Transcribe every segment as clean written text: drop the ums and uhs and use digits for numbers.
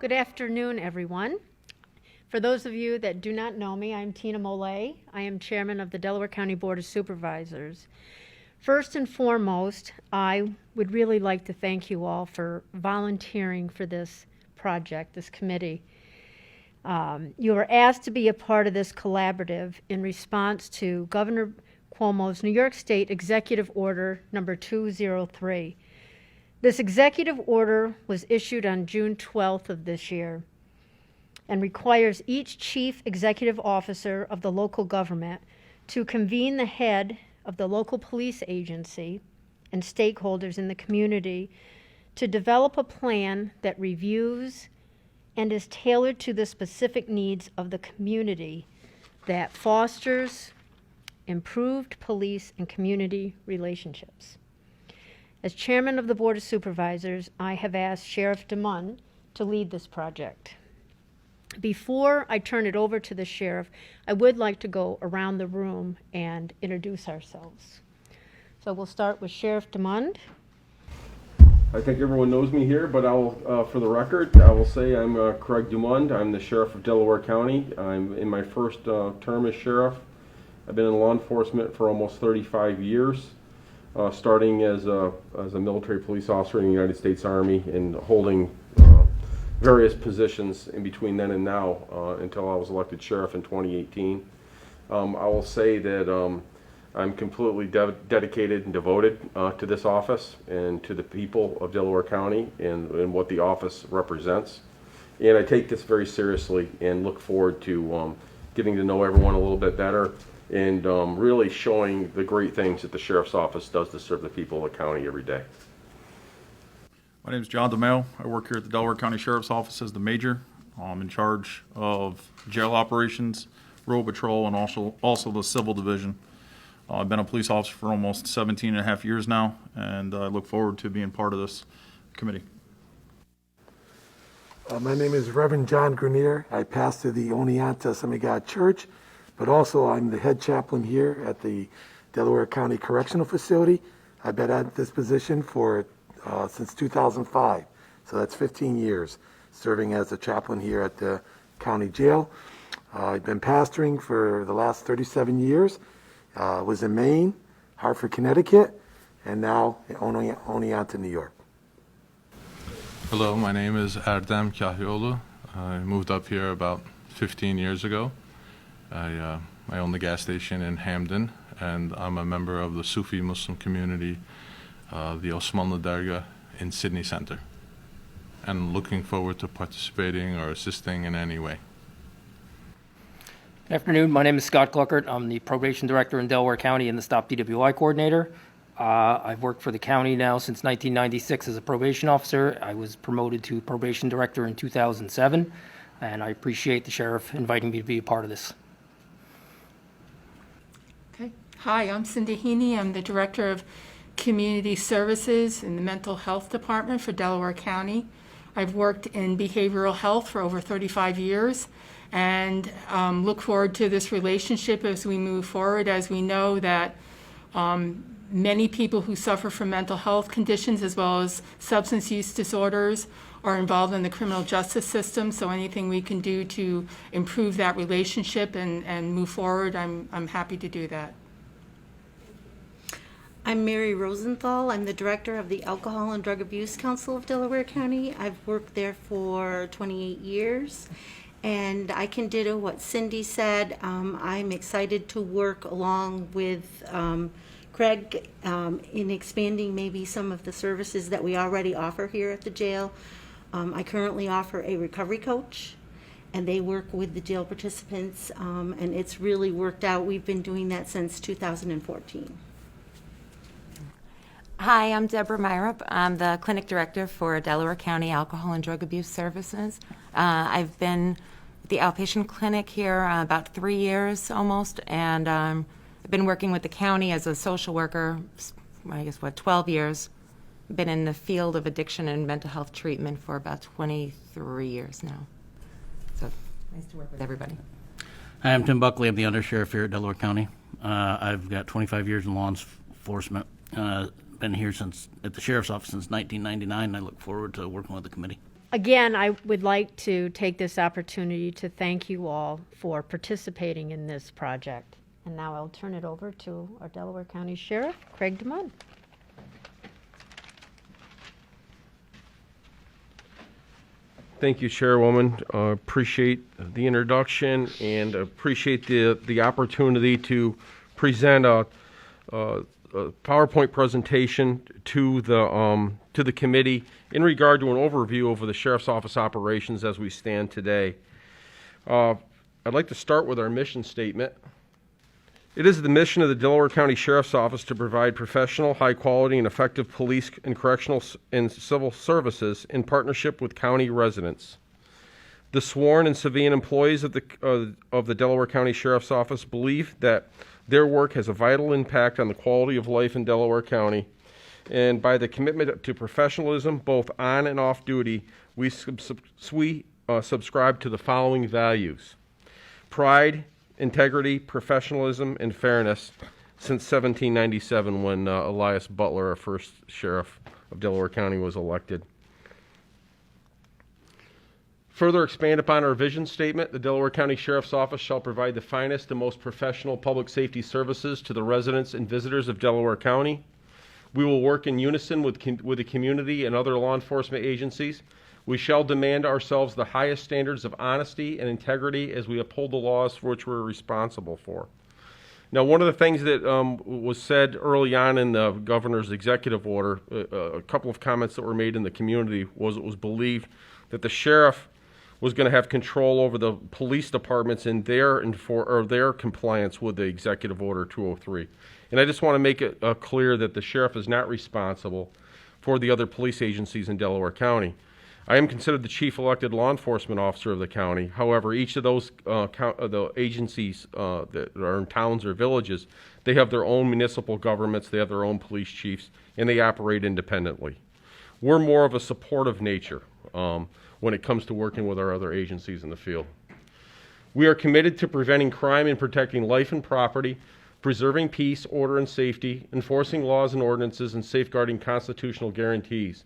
Good afternoon, everyone. For those of you that do not know me, I'm Tina Molay. I am chairman of the Delaware County Board of Supervisors. First and foremost, I would really like to thank you all for volunteering for this project, this committee. You were asked to be a part of this collaborative in response to Governor Cuomo's New York State Executive Order number 203. This executive order was issued on June 12th of this year and requires each chief executive officer of the local government to convene the head of the local police agency and stakeholders in the community to develop a plan that reviews and is tailored to the specific needs of the community that fosters improved police and community relationships. As chairman of the Board of Supervisors, I have asked Sheriff DeMund to lead this project. Before I turn it over to the sheriff, I would like to go around the room and introduce ourselves. So we'll start with Sheriff DeMund. I think everyone knows me here, but for the record, I will say I'm Craig DeMund. I'm the sheriff of Delaware County. I'm in my first term as sheriff. I've been in law enforcement for almost 35 years. Starting as a military police officer in the United States Army and holding various positions in between then and now until I was elected sheriff in 2018. I will say that I'm completely dedicated and devoted to this office and to the people of Delaware County and what the office represents. And I take this very seriously and look forward to getting to know everyone a little bit better and really showing the great things that the Sheriff's Office does to serve the people of the county every day. My name is John DeMayo. I work here at the Delaware County Sheriff's Office as the major. I'm in charge of jail operations, road patrol, and also the civil division. I've been a police officer for almost 17 and a half years now, and I look forward to being part of this committee. My name is Reverend John Grenier. I pastor the Oneonta Assembly of God Church, but also I'm the head chaplain here at the Delaware County Correctional Facility. I've been at this position for since 2005, so that's 15 years serving as a chaplain here at the county jail. I've been pastoring for the last 37 years. Was in Maine, Hartford, Connecticut, and now in Oneonta, New York. Hello, my name is Erdem Kahyoğlu. I moved up here about 15 years ago. I own the gas station in Hamden, and I'm a member of the Sufi Muslim community, the Osmanlı Dergah in Sydney Center, and looking forward to participating or assisting in any way. Good afternoon. My name is Scott Gluckert. I'm the probation director in Delaware County and the Stop DWI coordinator. I've worked for the county now since 1996 as a probation officer. I was promoted to probation director in 2007, and I appreciate the sheriff inviting me to be a part of this. Okay. Hi, I'm Cindy Heaney. I'm the director of community services in the mental health department for Delaware County. I've worked in behavioral health for over 35 years. And look forward to this relationship as we move forward, as we know that many people who suffer from mental health conditions as well as substance use disorders are involved in the criminal justice system. So anything we can do to improve that relationship and move forward, I'm happy to do that. I'm Mary Rosenthal. I'm the director of the Alcohol and Drug Abuse Council of Delaware County. I've worked there for 28 years. And I can ditto what Cindy said. I'm excited to work along with Craig in expanding maybe some of the services that we already offer here at the jail. I currently offer a recovery coach, and they work with the jail participants, and it's really worked out. We've been doing that since 2014. Hi, I'm Deborah Myrup. I'm the clinic director for Delaware County Alcohol and Drug Abuse Services. I've been at the outpatient clinic here about 3 years almost, and I've been working with the county as a social worker, 12 years. Been in the field of addiction and mental health treatment for about 23 years now. So nice to work with everybody. Hi, I'm Tim Buckley. I'm the undersheriff here at Delaware County. I've got 25 years in law enforcement. Been here at the sheriff's office since 1999. I look forward to working with the committee. Again, I would like to take this opportunity to thank you all for participating in this project. And now I'll turn it over to our Delaware County Sheriff, Craig DeMond. Thank you, Chairwoman. Appreciate the introduction and appreciate the opportunity to present a PowerPoint presentation to the committee in regard to an overview over the Sheriff's Office operations as we stand today. I'd like to start with our mission statement. It is the mission of the Delaware County Sheriff's Office to provide professional, high-quality, and effective police and correctional and civil services in partnership with county residents. The sworn and civilian employees of the Delaware County Sheriff's Office believe that their work has a vital impact on the quality of life in Delaware County, and by the commitment to professionalism, both on and off duty, we subscribe to the following values: pride, integrity, professionalism, and fairness since 1797 when Elias Butler, our first sheriff of Delaware County, was elected. Further expand upon our vision statement, the Delaware County Sheriff's Office shall provide the finest and most professional public safety services to the residents and visitors of Delaware County. We will work in unison with the community and other law enforcement agencies. We shall demand ourselves the highest standards of honesty and integrity as we uphold the laws for which we're responsible for. Now, one of the things that was said early on in the governor's executive order, a couple of comments that were made in the community, was it was believed that the sheriff was going to have control over the police departments in their compliance with the executive order 203. And I just want to make it clear that the sheriff is not responsible for the other police agencies in Delaware County. I am considered the chief elected law enforcement officer of the county. However, each of those the agencies that are in towns or villages, they have their own municipal governments, they have their own police chiefs, and they operate independently. We're more of a supportive nature when it comes to working with our other agencies in the field. We are committed to preventing crime and protecting life and property, preserving peace, order, and safety, enforcing laws and ordinances, and safeguarding constitutional guarantees.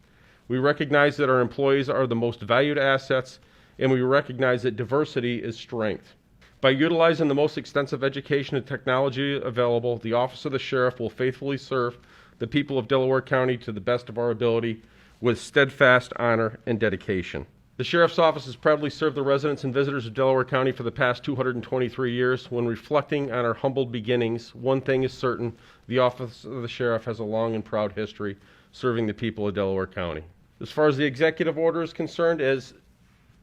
We recognize that our employees are the most valued assets, and we recognize that diversity is strength. By utilizing the most extensive education and technology available, the Office of the Sheriff will faithfully serve the people of Delaware County to the best of our ability with steadfast honor and dedication. The Sheriff's Office has proudly served the residents and visitors of Delaware County for the past 223 years. When reflecting on our humbled beginnings, one thing is certain: the Office of the Sheriff has a long and proud history serving the people of Delaware County. As far as the executive order is concerned, as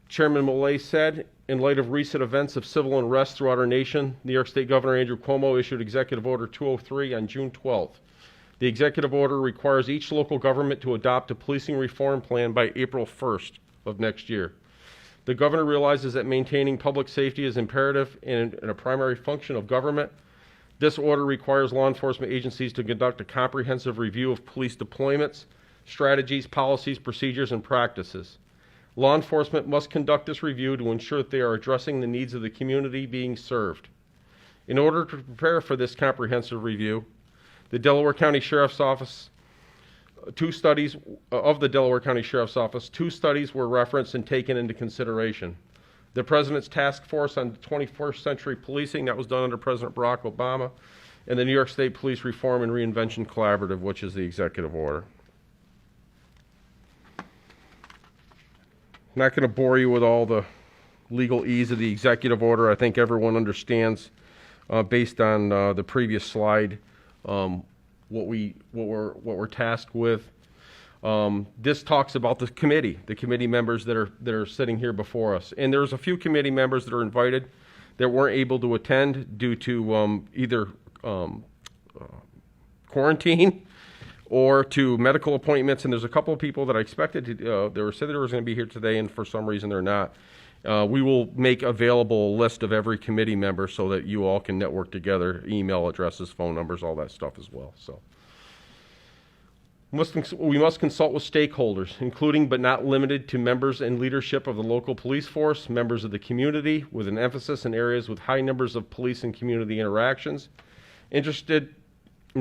Chairman Millay said, in light of recent events of civil unrest throughout our nation, New York State Governor Andrew Cuomo issued Executive Order 203 on June 12th. The executive order requires each local government to adopt a policing reform plan by April 1st of next year. The governor realizes that maintaining public safety is imperative and a primary function of government. This order requires law enforcement agencies to conduct a comprehensive review of police deployments, strategies, policies, procedures, and practices. Law enforcement must conduct this review to ensure that they are addressing the needs of the community being served. In order to prepare for this comprehensive review, the Delaware County Sheriff's Office, two studies were referenced and taken into consideration. The President's Task Force on 21st Century Policing, that was done under President Barack Obama, and the New York State Police Reform and Reinvention Collaborative, which is the executive order. I'm not going to bore you with all the legalese of the executive order. I think everyone understands, based on the previous slide, what we're tasked with. This talks about the committee members that are sitting here before us, and there's a few committee members that are invited that weren't able to attend due to either quarantine or to medical appointments, and there's a couple of people that I expected to, they said they were going to be here today, and for some reason they're not. We will make available a list of every committee member so that you all can network together, email addresses, phone numbers, all that stuff as well. So we must consult with stakeholders, including but not limited to members and leadership of the local police force, members of the community, with an emphasis in areas with high numbers of police and community interactions, interested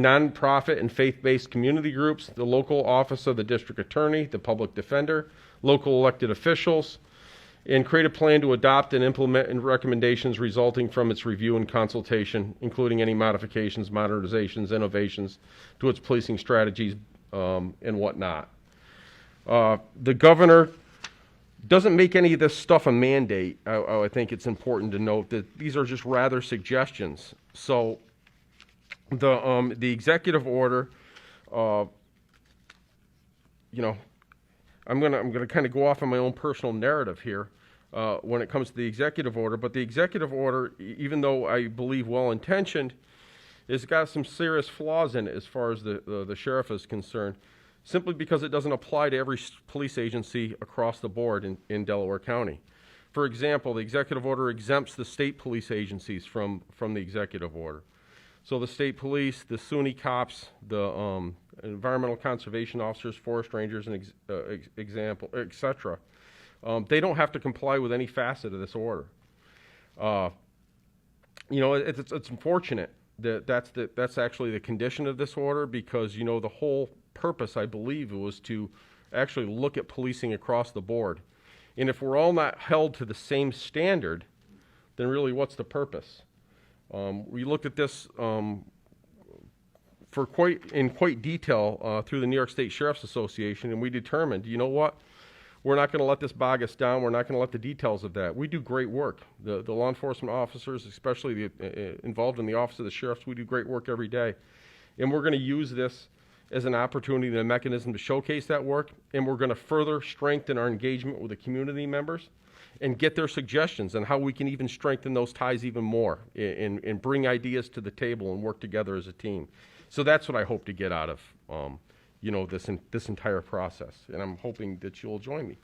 nonprofit and faith-based community groups, the local office of the district attorney, the public defender, local elected officials, and create a plan to adopt and implement and recommendations resulting from its review and consultation, including any modifications, modernizations, innovations to its policing strategies and whatnot. The governor doesn't make any of this stuff a mandate. I think it's important to note that these are just rather suggestions. So the executive order, I'm gonna kind of go off on my own personal narrative here when it comes to the executive order. But the executive order, even though I believe well-intentioned, has got some serious flaws in it as far as the sheriff is concerned, simply because it doesn't apply to every police agency across the board in Delaware County. For example, the executive order exempts the state police agencies from the executive order. So the state police, the SUNY cops, the environmental conservation officers, forest rangers, and et cetera, they don't have to comply with any facet of this order. It's unfortunate that that's actually the condition of this order, because the whole purpose, I believe, was to actually look at policing across the board. And if we're all not held to the same standard, then really what's the purpose? We looked at this in quite detail through the New York State Sheriff's Association, and we determined, you know what? We're not going to let this bog us down. We're not going to let the details of that. We do great work. The law enforcement officers, especially involved in the Office of the Sheriffs, we do great work every day. And we're going to use this as an opportunity and a mechanism to showcase that work, and we're going to further strengthen our engagement with the community members and get their suggestions on how we can even strengthen those ties even more and bring ideas to the table and work together as a team. So that's what I hope to get out of this entire process, and I'm hoping that you'll join me.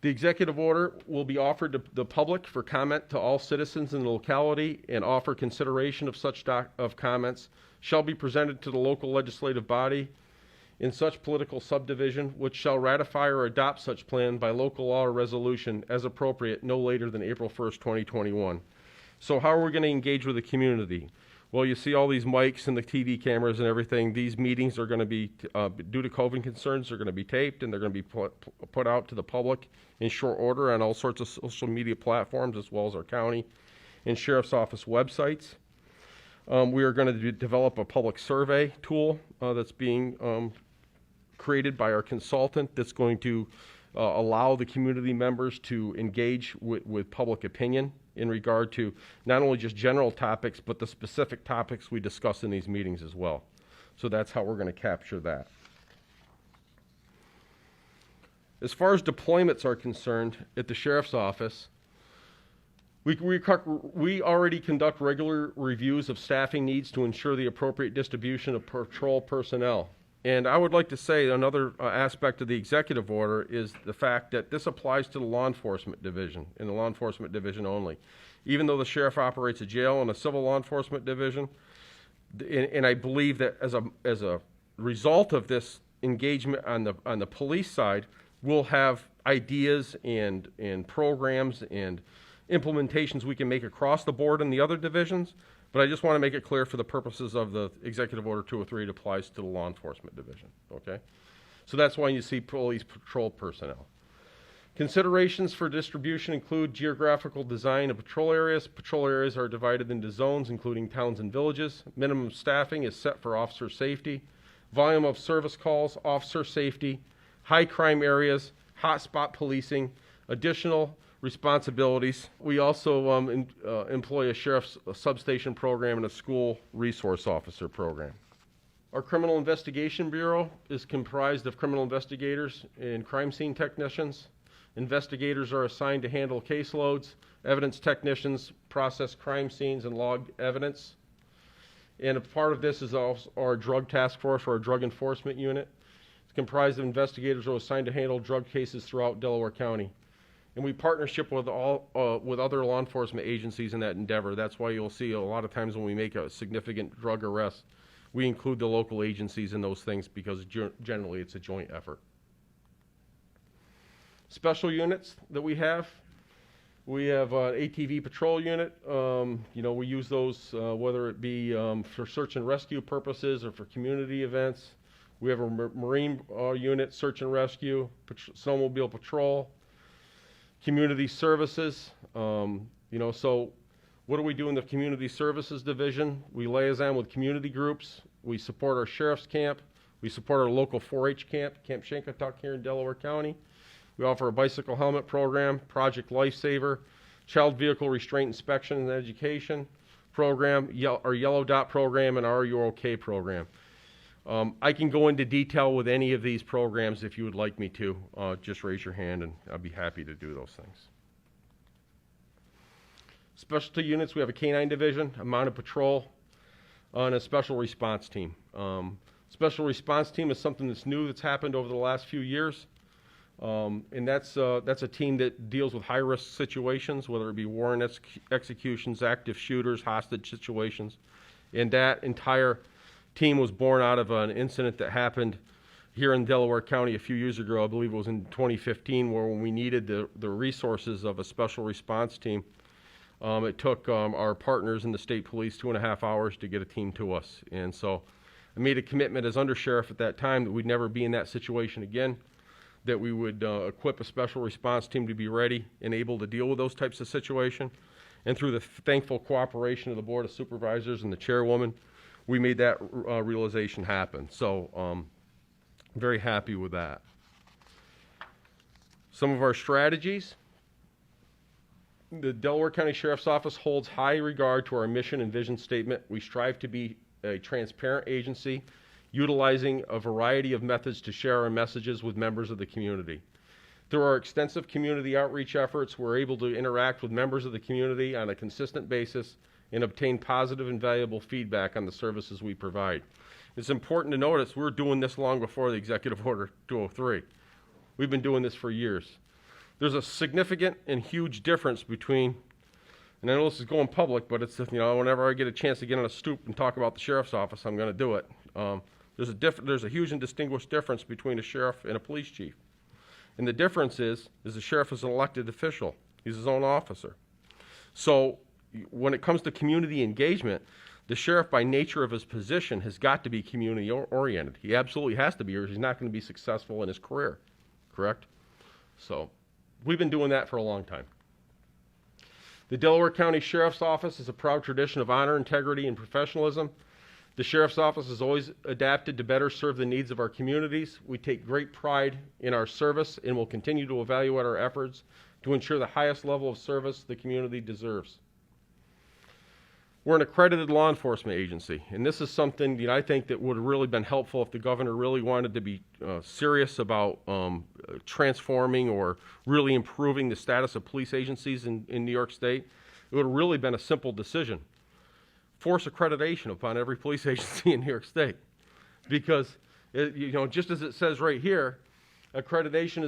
The executive order will be offered to the public for comment to all citizens in the locality, and offer consideration of such comments shall be presented to the local legislative body in such political subdivision, which shall ratify or adopt such plan by local law or resolution as appropriate no later than April 1st, 2021. So how are we going to engage with the community? Well, you see all these mics and the TV cameras and everything. These meetings are going to be, due to COVID concerns, they're going to be taped, and they're going to be put out to the public in short order on all sorts of social media platforms, as well as our county and sheriff's office websites. We are going to develop a public survey tool that's being created by our consultant, that's going to allow the community members to engage with public opinion in regard to not only just general topics, but the specific topics we discuss in these meetings as well. So that's how we're going to capture that. As far as deployments are concerned at the sheriff's office, we already conduct regular reviews of staffing needs to ensure the appropriate distribution of patrol personnel. And I would like to say another aspect of the executive order is the fact that this applies to the law enforcement division, and the law enforcement division only. Even though the sheriff operates a jail and a civil law enforcement division, and I believe that as a result of this engagement on the police side, we'll have ideas and programs and implementations we can make across the board in the other divisions. But I just want to make it clear, for the purposes of the Executive Order 203, it applies to the law enforcement division, okay? So that's why you see police patrol personnel. Considerations for distribution include geographical design of patrol areas. Patrol areas are divided into zones, including towns and villages. Minimum staffing is set for officer safety. Volume of service calls, officer safety, high crime areas, hotspot policing, additional responsibilities. We also employ a sheriff's substation program and a school resource officer program. Our Criminal Investigation Bureau is comprised of criminal investigators and crime scene technicians. Investigators are assigned to handle caseloads. Evidence technicians process crime scenes and log evidence. And a part of this is also our drug task force, or our drug enforcement unit. It's comprised of investigators who are assigned to handle drug cases throughout Delaware County. And we partnership with other law enforcement agencies in that endeavor. That's why you'll see a lot of times when we make a significant drug arrest, we include the local agencies in those things, because generally it's a joint effort. Special units that we have, We have an ATV patrol unit. We use those whether it be for search and rescue purposes or for community events. We have a Marine unit, search and rescue, snowmobile patrol, community services. So what do we do in the community services division? We liaison with community groups. We support our sheriff's camp. We support our local 4-H camp, Camp Shankotuck here in Delaware County. We offer a bicycle helmet program, Project Lifesaver, child vehicle restraint inspection and education program, our Yellow Dot program, and our You're OK program. I can go into detail with any of these programs if you would like me to. Just raise your hand and I'll be happy to do those things. Specialty units, we have a canine division, a mounted patrol, and a special response team. Special response team is something that's new that's happened over the last few years. And that's a team that deals with high-risk situations, whether it be warrant executions, active shooters, hostage situations. And that entire team was born out of an incident that happened here in Delaware County a few years ago. I believe it was in 2015, where when we needed the resources of a special response team, it took our partners in the state police 2.5 hours to get a team to us. And so I made a commitment as undersheriff at that time that we'd never be in that situation again, that we would equip a special response team to be ready and able to deal with those types of situations. And through the thankful cooperation of the Board of Supervisors and the chairwoman, we made that realization happen. So I'm very happy with that. Some of our strategies. The Delaware County Sheriff's Office holds high regard to our mission and vision statement. We strive to be a transparent agency, utilizing a variety of methods to share our messages with members of the community. Through our extensive community outreach efforts, we're able to interact with members of the community on a consistent basis and obtain positive and valuable feedback on the services we provide. It's important to notice we're doing this long before the Executive Order 203. We've been doing this for years. There's a significant and huge difference between, and I know this is going public, but it's, whenever I get a chance to get on a stoop and talk about the sheriff's office, I'm going to do it. There's a huge and distinguished difference between a sheriff and a police chief. And the difference is the sheriff is an elected official. He's his own officer. So when it comes to community engagement, the sheriff, by nature of his position, has got to be community oriented. He absolutely has to be, or he's not going to be successful in his career. Correct? So we've been doing that for a long time. The Delaware County Sheriff's Office is a proud tradition of honor, integrity, and professionalism. The Sheriff's Office has always adapted to better serve the needs of our communities. We take great pride in our service and will continue to evaluate our efforts to ensure the highest level of service the community deserves. We're an accredited law enforcement agency, and this is something I think that would have really been helpful if the governor really wanted to be serious about transforming or really improving the status of police agencies in New York State. It would have really been a simple decision. Force accreditation upon every police agency in New York State, because just as it says right here, accreditation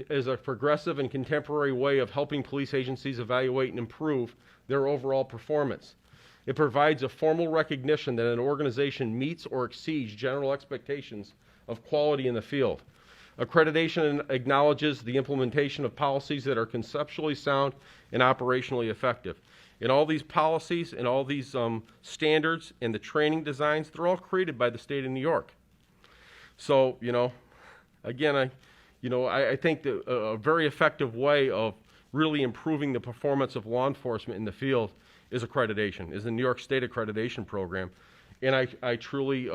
is a progressive and contemporary way of helping police agencies evaluate and improve their overall performance. It provides a formal recognition that an organization meets or exceeds general expectations of quality in the field. Accreditation acknowledges the implementation of policies that are conceptually sound and operationally effective. And all these policies and all these standards and the training designs, they're all created by the state of New York. So, again, I think that a very effective way of really improving the performance of law enforcement in the field is accreditation, is the New York State Accreditation Program. And I truly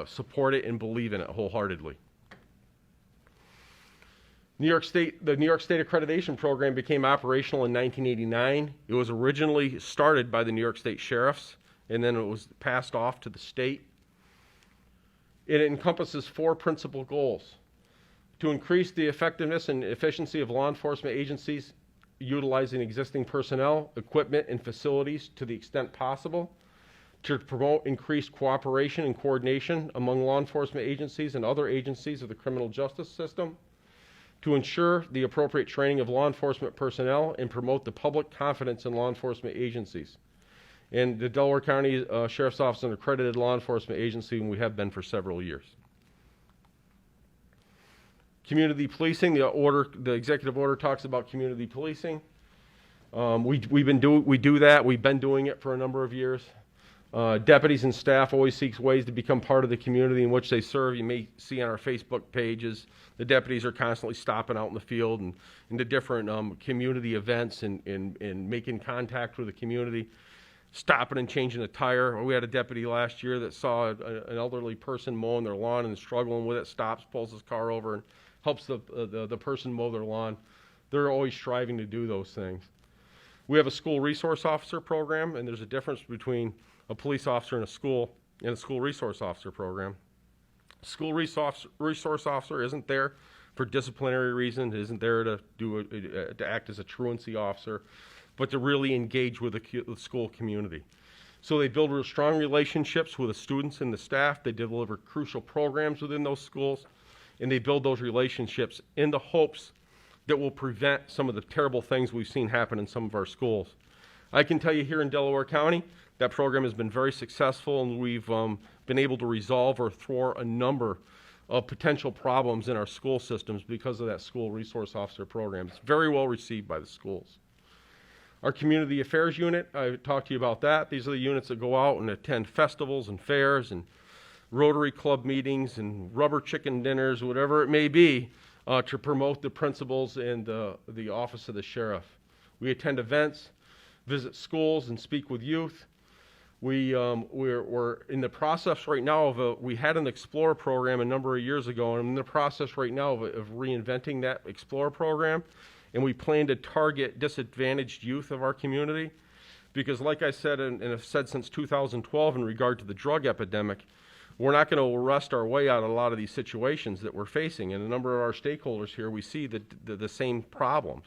support it and believe in it wholeheartedly. The New York State Accreditation Program became operational in 1989. It was originally started by the New York State Sheriffs, and then it was passed off to the state. It encompasses 4 principal goals: to increase the effectiveness and efficiency of law enforcement agencies utilizing existing personnel, equipment, and facilities to the extent possible, to promote increased cooperation and coordination among law enforcement agencies and other agencies of the criminal justice system, to ensure the appropriate training of law enforcement personnel and promote the public confidence in law enforcement agencies. And the Delaware County Sheriff's Office is an accredited law enforcement agency, and we have been for several years. Community policing, the executive order talks about community policing. We do that. We've been doing it for a number of years. Deputies and staff always seeks ways to become part of the community in which they serve. You may see on our Facebook pages, the deputies are constantly stopping out in the field and into different community events and making contact with the community, stopping and changing a tire. We had a deputy last year that saw an elderly person mowing their lawn and struggling with it, stops, pulls his car over, and helps the person mow their lawn. They're always striving to do those things. We have a school resource officer program, and there's a difference between a police officer in a school and a school resource officer program. School resource officer isn't there for disciplinary reasons, isn't there to act as a truancy officer, but to really engage with the school community. So they build real strong relationships with the students and the staff. They deliver crucial programs within those schools, and they build those relationships in the hopes that will prevent some of the terrible things we've seen happen in some of our schools. I can tell you here in Delaware County, that program has been very successful, and we've been able to resolve or thwart a number of potential problems in our school systems because of that school resource officer program. It's very well received by the schools. Our community affairs unit, I talked to you about that. These are the units that go out and attend festivals and fairs and Rotary Club meetings and rubber chicken dinners, whatever it may be, to promote the principles and the office of the sheriff. We attend events, visit schools, and speak with youth. We're in the process right now of we had an Explorer program a number of years ago, and I'm in the process right now of reinventing that Explorer program, and we plan to target disadvantaged youth of our community, because like I said, and have said since 2012 in regard to the drug epidemic, we're not going to arrest our way out of a lot of these situations that we're facing, and a number of our stakeholders here, we see the same problems.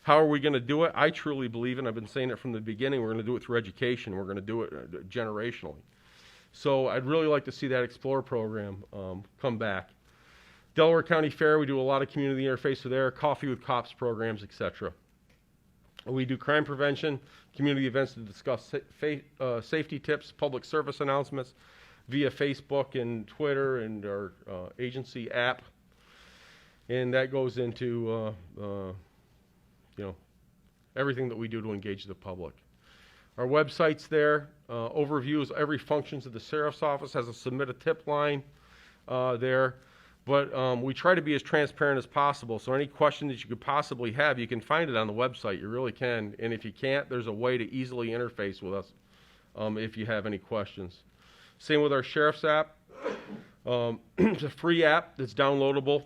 How are we going to do it? I truly believe, and I've been saying it from the beginning, we're going to do it through education. We're going to do it generationally. So I'd really like to see that Explorer program come back. Delaware County Fair, we do a lot of community interface with there, Coffee with Cops programs, etc. We do crime prevention, community events to discuss safety tips, public service announcements via Facebook and Twitter and our agency app. And that goes into everything that we do to engage the public. Our website's there, overviews every functions of the sheriff's office, has a submit a tip line there. But we try to be as transparent as possible, so any question that you could possibly have, you can find it on the website. You really can. And if you can't, there's a way to easily interface with us if you have any questions. Same with our sheriff's app. It's a free app that's downloadable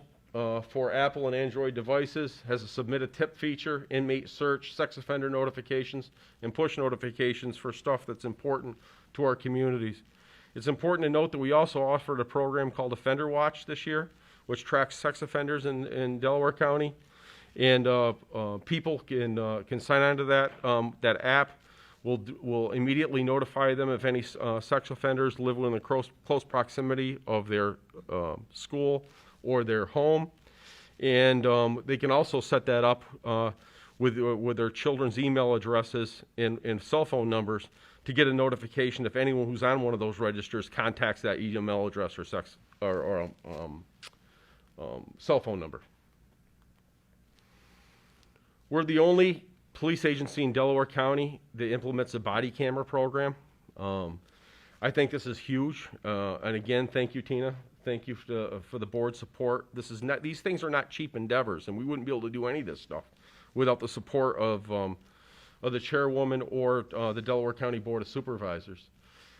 for Apple and Android devices, has a submit a tip feature, inmate search, sex offender notifications, and push notifications for stuff that's important to our communities. It's important to note that we also offered a program called Offender Watch this year, which tracks sex offenders in Delaware County. And people can sign on to that app. Will immediately notify them if any sex offenders live within the close proximity of their school or their home. And they can also set that up with their children's email addresses and cell phone numbers to get a notification if anyone who's on one of those registers contacts that email address or cell phone number. We're the only police agency in Delaware County that implements a body camera program. I think this is huge. And again, thank you, Tina. Thank you for the board's support. These things are not cheap endeavors, and we wouldn't be able to do any of this stuff without the support of the chairwoman or the Delaware County Board of Supervisors.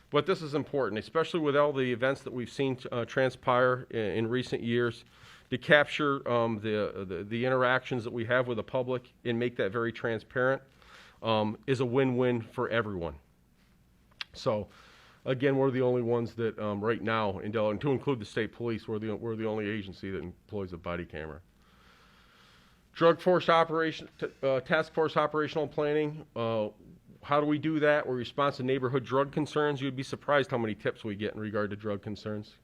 But this is important, especially with all the events that we've seen transpire in recent years, to capture the interactions that we have with the public and make that very transparent is a win-win for everyone. So, again, we're the only ones that right now in Delaware, and to include the state police, we're the only agency that employs a body camera. Drug force operation, task force operational planning. How do we do that? We respond to neighborhood drug concerns. You'd be surprised how many tips we get in regard to drug concerns.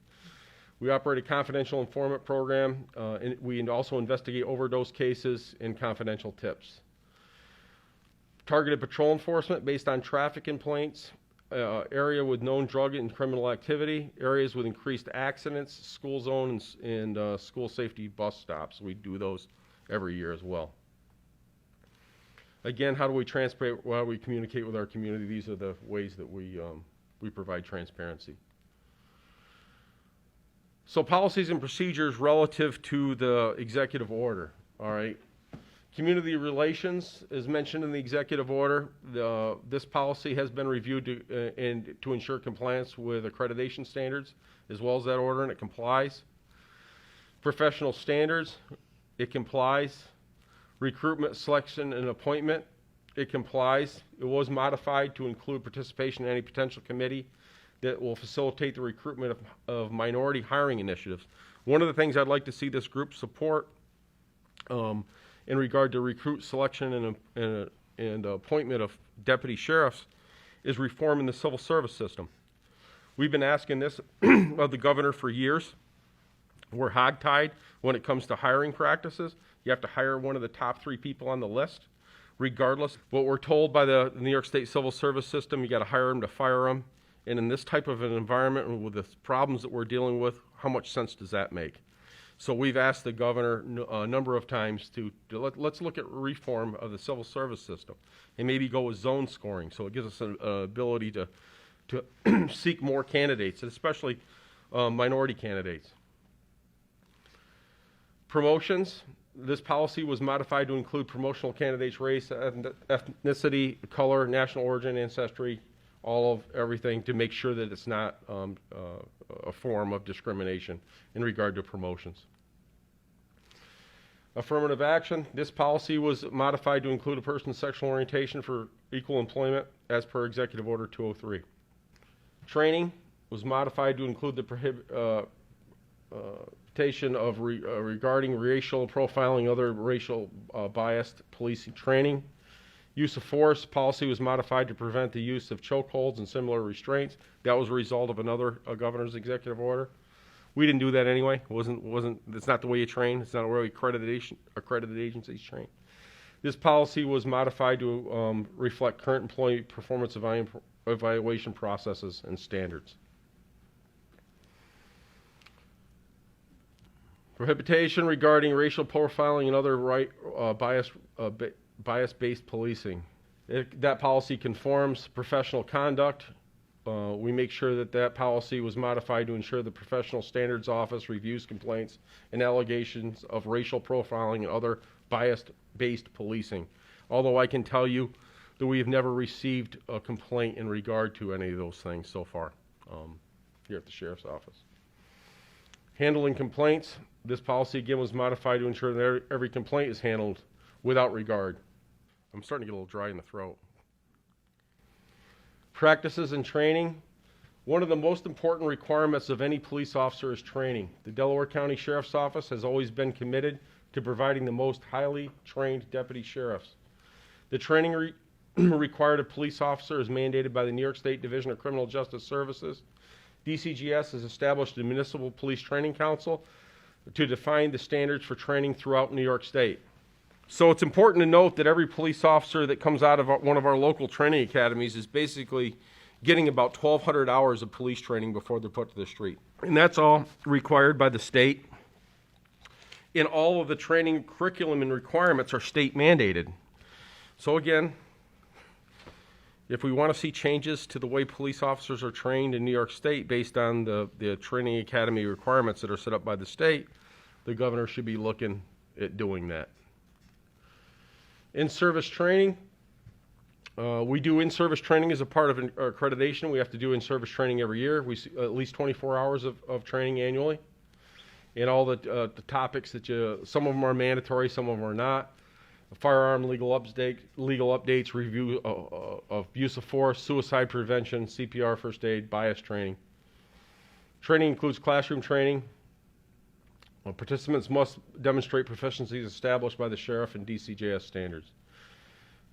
We operate a confidential informant program, and we also investigate overdose cases and confidential tips. Targeted patrol enforcement based on traffic complaints, area with known drug and criminal activity, areas with increased accidents, school zones, and school safety bus stops. We do those every year as well. Again, how do we communicate with our community? These are the ways that we provide transparency. So policies and procedures relative to the executive order, all right? Community relations is mentioned in the executive order. This policy has been reviewed to ensure compliance with accreditation standards, as well as that order, and it complies. Professional standards, it complies. Recruitment, selection, and appointment, it complies. It was modified to include participation in any potential committee that will facilitate the recruitment of minority hiring initiatives. One of the things I'd like to see this group support in regard to recruit, selection, and appointment of deputy sheriffs is reform in the civil service system. We've been asking this of the governor for years. We're hogtied when it comes to hiring practices. You have to hire one of the top 3 people on the list, regardless. What we're told by the New York State civil service system, you got to hire them to fire them. And in this type of an environment and with the problems that we're dealing with, how much sense does that make? So we've asked the governor a number of times let's look at reform of the civil service system and maybe go with zone scoring, so it gives us an ability to seek more candidates, and especially minority candidates. Promotions. This policy was modified to include promotional candidates' race, ethnicity, color, national origin, ancestry, all of everything, to make sure that it's not a form of discrimination in regard to promotions. Affirmative action. This policy was modified to include a person's sexual orientation for equal employment as per Executive Order 203. Training was modified to include the prohibition of regarding racial profiling, other racial biased policing training. Use of force policy was modified to prevent the use of chokeholds and similar restraints. That was a result of another governor's executive order. We didn't do that anyway. It's not the way you train. It's not the way accredited agencies train. This policy was modified to reflect current employee performance evaluation processes and standards. Prohibition regarding racial profiling and other bias-based policing. That policy conforms professional conduct. We make sure that policy was modified to ensure the Professional Standards Office reviews complaints and allegations of racial profiling and other bias-based policing. Although I can tell you that we have never received a complaint in regard to any of those things so far here at the Sheriff's Office. Handling complaints. This policy again was modified to ensure that every complaint is handled without regard. I'm starting to get a little dry in the throat. Practices and training. One of the most important requirements of any police officer is training. The Delaware County Sheriff's Office has always been committed to providing the most highly trained deputy sheriffs. The training required of police officer is mandated by the New York State Division of Criminal Justice Services. DCGS has established a Municipal Police Training Council to define the standards for training throughout New York State. So it's important to note that every police officer that comes out of one of our local training academies is basically getting about 1,200 hours of police training before they're put to the street. And that's all required by the state. And all of the training curriculum and requirements are state mandated. So again, if we want to see changes to the way police officers are trained in New York State based on the training academy requirements that are set up by the state, the governor should be looking at doing that. In-service training. We do in-service training as a part of our accreditation. We have to do in-service training every year. We at least 24 hours of training annually. And all the topics that some of them are mandatory, some of them are not. Firearm legal updates, review of use of force, suicide prevention, CPR, first aid, bias training. Training includes classroom training. Participants must demonstrate proficiencies established by the sheriff and DCJS standards.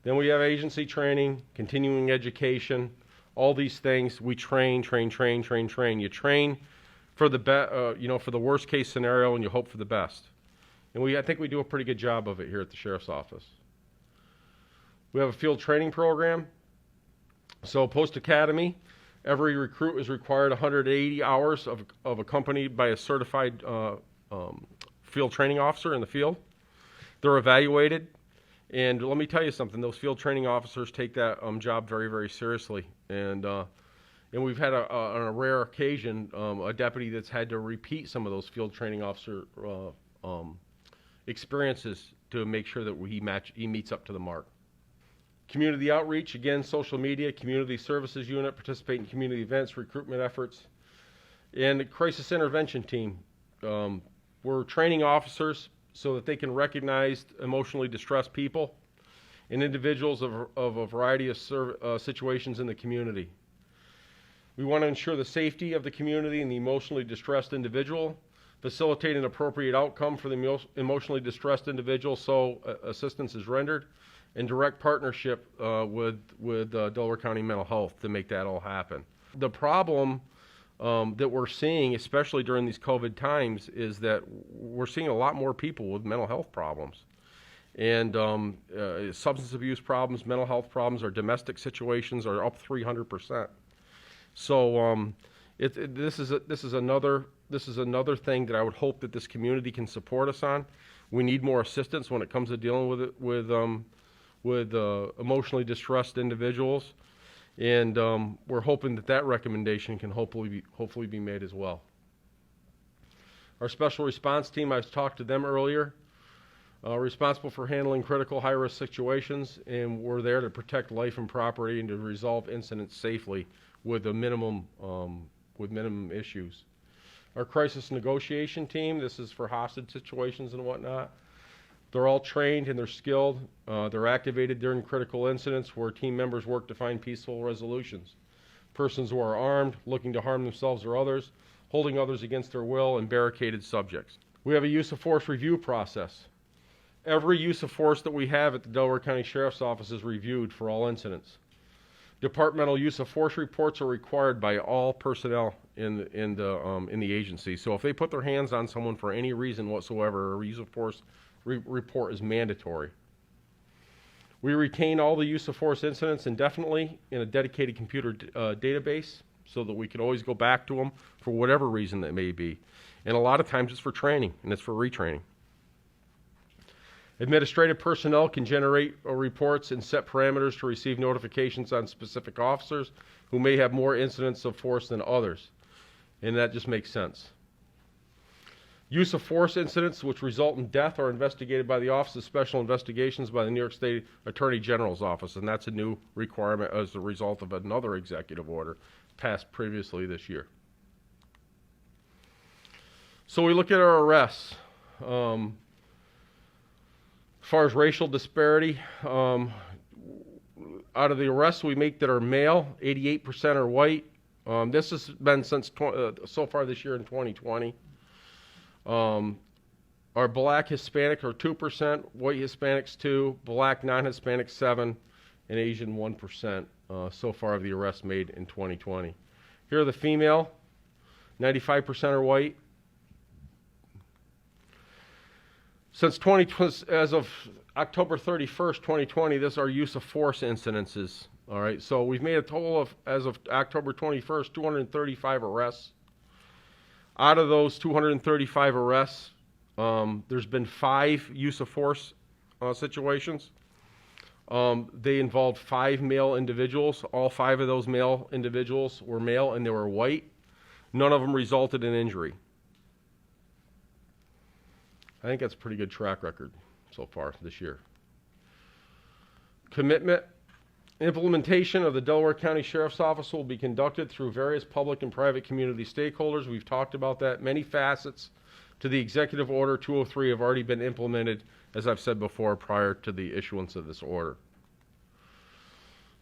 Then we have agency training, continuing education, all these things. We train. You train for the worst case scenario, and you hope for the best. And I think we do a pretty good job of it here at the Sheriff's Office. We have a field training program. So post-academy, every recruit is required 180 hours of accompanied by a certified field training officer in the field. They're evaluated, And let me tell you something, those field training officers take that job very, very seriously. And we've had, on a rare occasion, a deputy that's had to repeat some of those field training officer experiences to make sure that he meets up to the mark. Community outreach, again, social media, community services unit, participate in community events, recruitment efforts, and the crisis intervention team. We're training officers so that they can recognize emotionally distressed people and individuals of a variety of situations in the community. We want to ensure the safety of the community and the emotionally distressed individual, facilitate an appropriate outcome for the emotionally distressed individual so assistance is rendered, and direct partnership with Delaware County Mental Health to make that all happen. The problem that we're seeing, especially during these COVID times, is that we're seeing a lot more people with mental health problems. And substance abuse problems, mental health problems, or domestic situations are up 300%. So this is another thing that I would hope that this community can support us on. We need more assistance when it comes to dealing with emotionally distressed individuals, and we're hoping that recommendation can hopefully be made as well. Our special response team, I've talked to them earlier, responsible for handling critical high-risk situations, and we're there to protect life and property and to resolve incidents safely with minimum issues. Our crisis negotiation team, this is for hostage situations and whatnot. They're all trained and they're skilled. They're activated during critical incidents where team members work to find peaceful resolutions. Persons who are armed, looking to harm themselves or others, holding others against their will, and barricaded subjects. We have a use of force review process. Every use of force that we have at the Delaware County Sheriff's Office is reviewed for all incidents. Departmental use of force reports are required by all personnel in the agency. So if they put their hands on someone for any reason whatsoever, a use of force report is mandatory. We retain all the use of force incidents indefinitely in a dedicated computer database so that we can always go back to them for whatever reason that may be. And a lot of times it's for training and it's for retraining. Administrative personnel can generate reports and set parameters to receive notifications on specific officers who may have more incidents of force than others. And that just makes sense. Use of force incidents which result in death are investigated by the Office of Special Investigations by the New York State Attorney General's Office, and that's a new requirement as a result of another executive order passed previously this year. So we look at our arrests. As far as racial disparity, out of the arrests we make that are male, 88% are white. This has been since so far this year in 2020. Our black Hispanic are 2%, white Hispanics 2%, black non-Hispanic 7%, and Asian 1% so far of the arrests made in 2020. Here are the female, 95% are white. Since as of October 31st, 2020, this is our use of force incidences. All right, so we've made a total of, as of October 21st, 235 arrests. Out of those 235 arrests, there's been 5 use of force situations. They involved 5 male individuals. All 5 of those male individuals were male and they were white. None of them resulted in injury. I think that's a pretty good track record so far this year. Commitment. Implementation of the Delaware County Sheriff's Office will be conducted through various public and private community stakeholders. We've talked about that. Many facets to the Executive Order 203 have already been implemented, as I've said before, prior to the issuance of this order.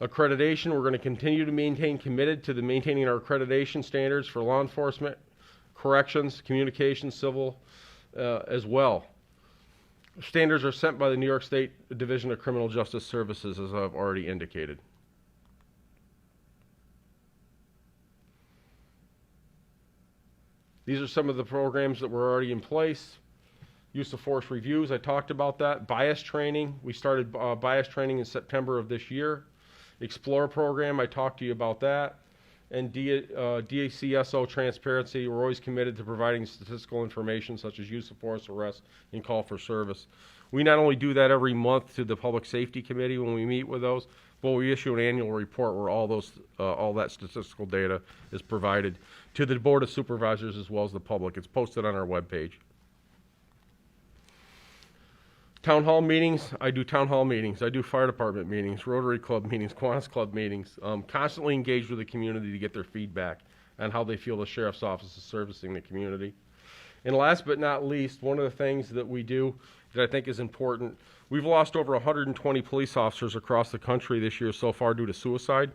Accreditation, we're going to continue to maintain committed to maintaining our accreditation standards for law enforcement, corrections, communications, civil, as well. Standards are set by the New York State Division of Criminal Justice Services, as I've already indicated. These are some of the programs that were already in place. Use of force reviews, I talked about that. Bias training, we started bias training in September of this year. Explore program, I talked to you about that. and DACSO transparency. We're always committed to providing statistical information such as use of force, arrest, and call for service. We not only do that every month to the Public Safety Committee when we meet with those, but we issue an annual report where all that statistical data is provided to the Board of Supervisors as well as the public. It's posted on our webpage. Town hall meetings, I do town hall meetings. I do fire department meetings, Rotary Club meetings, Kiwanis Club meetings. Constantly engaged with the community to get their feedback on how they feel the Sheriff's Office is servicing the community. And last but not least, one of the things that we do that I think is important, we've lost over 120 police officers across the country this year so far due to suicide.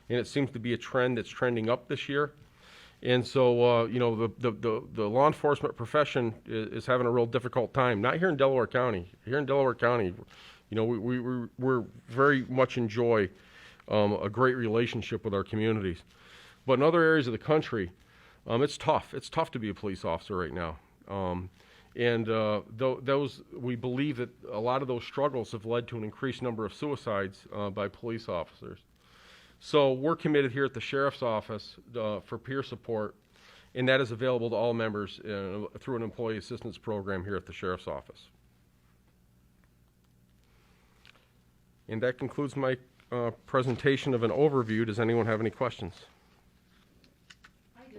And it seems to be a trend that's trending up this year. And so, you know, the law enforcement profession is having a real difficult time. Not here in Delaware County. Here in Delaware County, you know, we're very much enjoy a great relationship with our communities. But in other areas of the country, it's tough. It's tough to be a police officer right now. We believe that a lot of those struggles have led to an increased number of suicides by police officers. So we're committed here at the Sheriff's Office for peer support, and that is available to all members through an employee assistance program here at the Sheriff's Office. And that concludes my presentation of an overview. Does anyone have any questions? I do.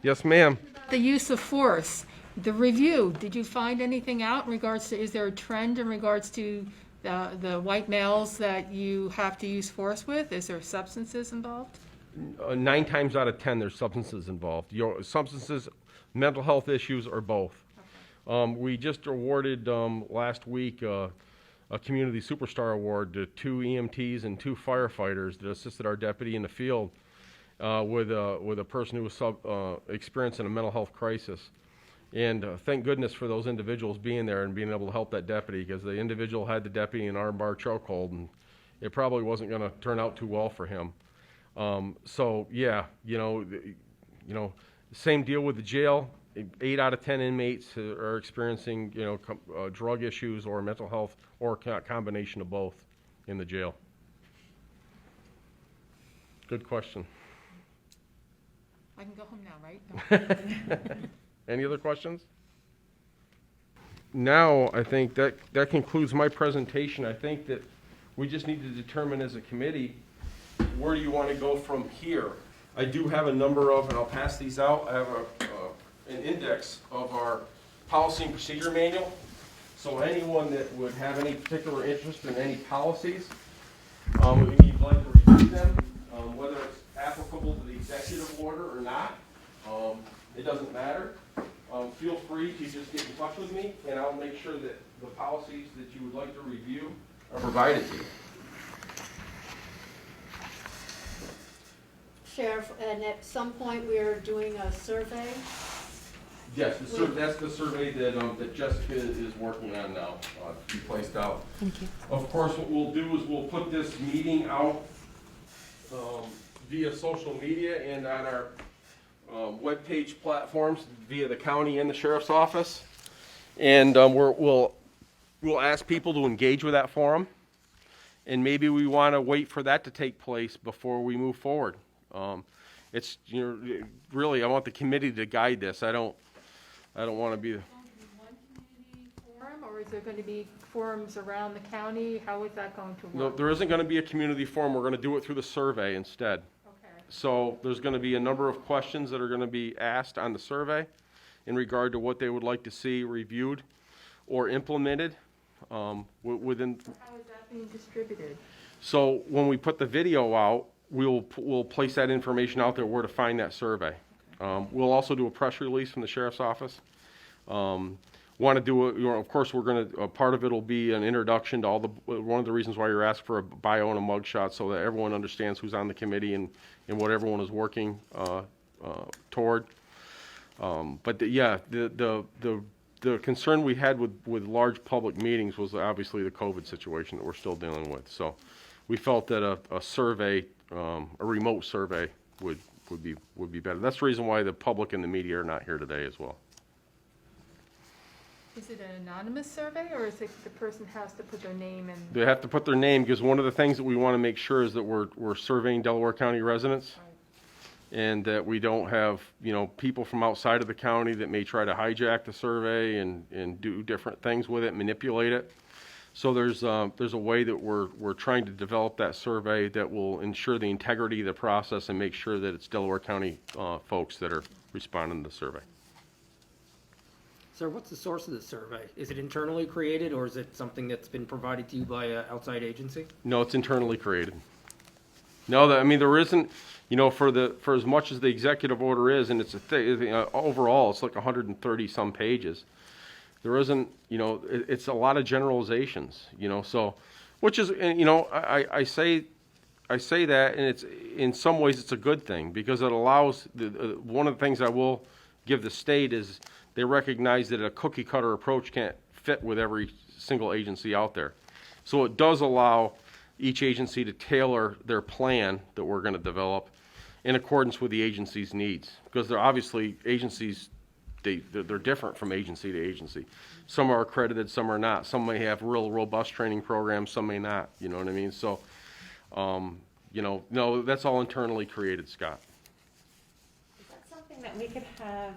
Yes, ma'am. The use of force, the review, did you find anything out in regards to, is there a trend in regards to the white males that you have to use force with? Is there substances involved? 9 times out of 10, there's substances involved. Substances, mental health issues, or both. Okay. We just awarded last week a Community Superstar Award to 2 EMTs and 2 firefighters that assisted our deputy in the field with a person who was experiencing a mental health crisis. And thank goodness for those individuals being there and being able to help that deputy, because the individual had the deputy in armbar chokehold, and it probably wasn't going to turn out too well for him. So yeah, you know, same deal with the jail. 8 out of 10 inmates are experiencing, you know, drug issues or mental health, or a combination of both in the jail. Good question. I can go home now, right? Any other questions? Now, I think that concludes my presentation. I think that we just need to determine as a committee, where do you want to go from here? I do have a number of, and I'll pass these out, I have an index of our policy and procedure manual. So anyone that would have any particular interest in any policies, if you'd like to review them, whether it's applicable to the executive order or not, it doesn't matter. Feel free to just get in touch with me, and I'll make sure that the policies that you would like to review are provided to you. Sheriff, and at some point we are doing a survey. Yes, that's the survey that Jessica is working on now to be placed out. Thank you. Of course, what we'll do is we'll put this meeting out via social media and on our webpage platforms via the county and the Sheriff's Office. And we'll ask people to engage with that forum. And maybe we want to wait for that to take place before we move forward. It's, you know, really, I want the committee to guide this. I don't want to be. One community forum, or is there going to be forums around the county? How is that going to work? No, there isn't going to be a community forum. We're going to do it through the survey instead. Okay. So there's going to be a number of questions that are going to be asked on the survey in regard to what they would like to see reviewed or implemented within. How is that being distributed? So when we put the video out, we'll place that information out there where to find that survey. We'll also do a press release from the Sheriff's Office. Want to do it, you know, of course, we're going to, part of it will be an introduction to all the, one of the reasons why you're asked for a bio and a mugshot, so that everyone understands who's on the committee and what everyone is working toward. But the concern we had with large public meetings was obviously the COVID situation that we're still dealing with. So we felt that a survey, a remote survey would be better. That's the reason why the public and the media are not here today as well. Is it an anonymous survey, or is it the person has to put their name in? They have to put their name, because one of the things that we want to make sure is that we're surveying Delaware County residents, and that we don't have, people from outside of the county that may try to hijack the survey and do different things with it, manipulate it. So there's a way that we're trying to develop that survey that will ensure the integrity of the process and make sure that it's Delaware County folks that are responding to the survey. Sir, what's the source of the survey? Is it internally created, or is it something that's been provided to you by an outside agency? No, it's internally created. No, there isn't, for as much as the executive order is, and it's overall, it's like 130 some pages. There isn't, it's a lot of generalizations, so, which is, I say that, and it's, in some ways, it's a good thing, because it allows, one of the things I will give the state is they recognize that a cookie cutter approach can't fit with every single agency out there. So it does allow each agency to tailor their plan that we're going to develop in accordance with the agency's needs, because they're obviously agencies, they're different from agency to agency. Some are accredited, some are not. Some may have real robust training programs, some may not. You know what I mean? So, no, that's all internally created, Scott. Is that something that we could have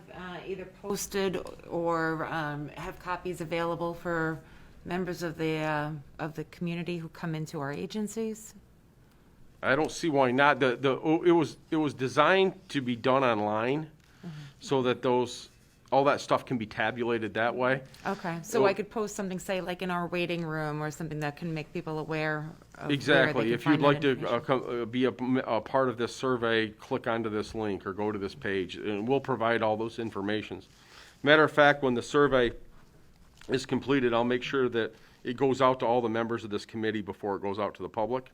either posted or have copies available for members of the community who come into our agencies? I don't see why not. It was designed to be done online, so that all that stuff can be tabulated that way. Okay, so I could post something, say, like in our waiting room or something that can make people aware of Exactly. where If they can you'd find like that to information. be a part of this survey, click onto this link or go to this page, and we'll provide all those informations. Matter of fact, when the survey is completed, I'll make sure that it goes out to all the members of this committee before it goes out to the public.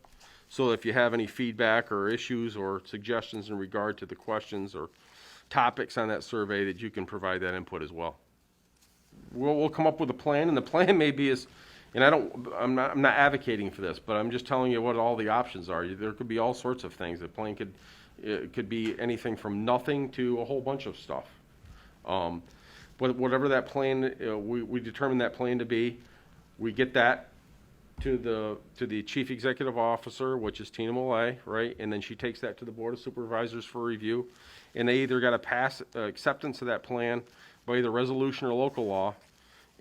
So if you have any feedback or issues or suggestions in regard to the questions or topics on that survey, that you can provide that input as well. We'll come up with a plan, and the plan may be and I'm not advocating for this, but I'm just telling you what all the options are. There could be all sorts of things. The plan could be anything from nothing to a whole bunch of stuff. But whatever that plan, we determine that plan to be, we get that to the chief executive officer, which is Tina Millay, right? And then she takes that to the Board of Supervisors for review. And they either got to pass acceptance of that plan by either resolution or local law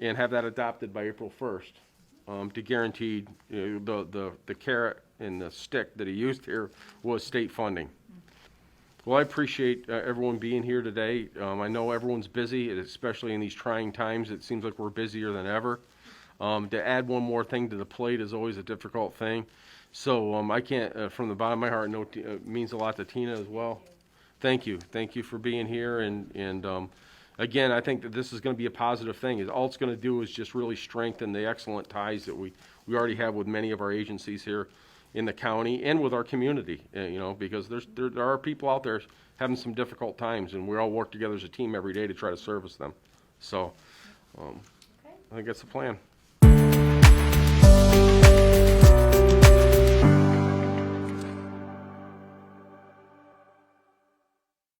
and have that adopted by April 1st to guarantee the carrot and the stick that he used here was state funding. Well, I appreciate everyone being here today. I know everyone's busy, especially in these trying times. It seems like we're busier than ever. To add one more thing to the plate is always a difficult thing. So I can't, from the bottom of my heart, know it means a lot to Tina as well. Thank you. Thank you for being here. And again, I think that this is going to be a positive thing. All it's going to do is just really strengthen the excellent ties that we already have with many of our agencies here in the county and with our community, because there are people out there having some difficult times, and we all work together as a team every day to try to service them. So I think that's the plan.